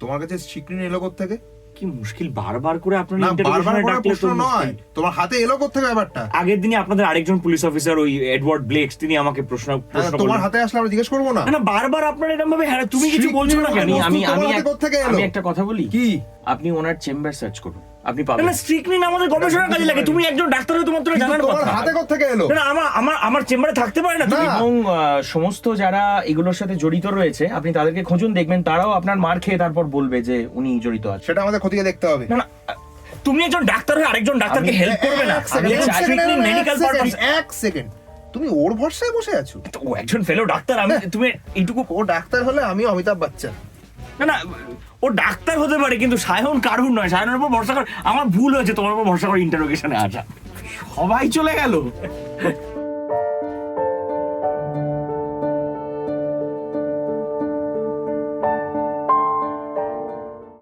তোমার কাছে স্ট্রিকনিন এলো কোত্থেকে? কি মুশকিল, বারবার করে আপনারা না, বারবার ইন্টারোগেশনে করে ডাকলে প্রশ্ন তো নয়, মুশকিল। তোমার হাতে এলো কোত্থেকে ব্যাপারটা? আগের দিনই আপনাদের আরেকজন পুলিশ অফিসার ওই এডওয়ার্ড ব্লেকস, তিনি আমাকে প্রশ্ন হ্যাঁ, তোমার করলেন। হাতে আসলে আমরা জিজ্ঞেস করবো না? না, না, বারবার আপনারা এরকম ভাবে, হ্যাঁ তুমি কিছু বলছো না কেন? আমি তোমার হাতে কোত্থেকে এলো? আমি একটা কথা বলি, কি? আপনি ওনার চেম্বার সার্চ করুন, আপনি না, পাবেন। না, স্ট্রিকনিন আমাদের গবেষণার কাজে লাগে। তুমি একজন ডাক্তার হয়ে তোমার তো কিন্তু জানার তোমার কথা। হাতে কোত্থেকে এলো? না, না, আমার চেম্বারে থাকতে পারে না তুমি? না। এবং সমস্ত যারা এগুলোর সাথে জড়িত রয়েছে আপনি তাদেরকে খুঁজুন, দেখবেন তারাও আপনার মার খেয়ে তারপর বলবে যে উনি জড়িত আছে। সেটা আমাদের খতিয়ে দেখতে হবে। না, না, তুমি একজন ডাক্তার হয়ে আরেকজন ডাক্তারকে হেল্প করবে না? Medical purpose. এক সেকেন্ড, তুমি ওর ভরসায় বসে আছো? ও একজন ফেলো ডাক্তার, আমি তুমি এইটুকু। ও ডাক্তার হলে আমি অমিতাভ বচ্চন। না, না, ও ডাক্তার হতে পারে কিন্তু সায়ন কারুর নয়। সায়নের উপর ভরসা করে আমার ভুল হয়েছে, তোমার উপর ভরসা করে ইন্টারোগেশনে আসা। সবাই চলে গেল।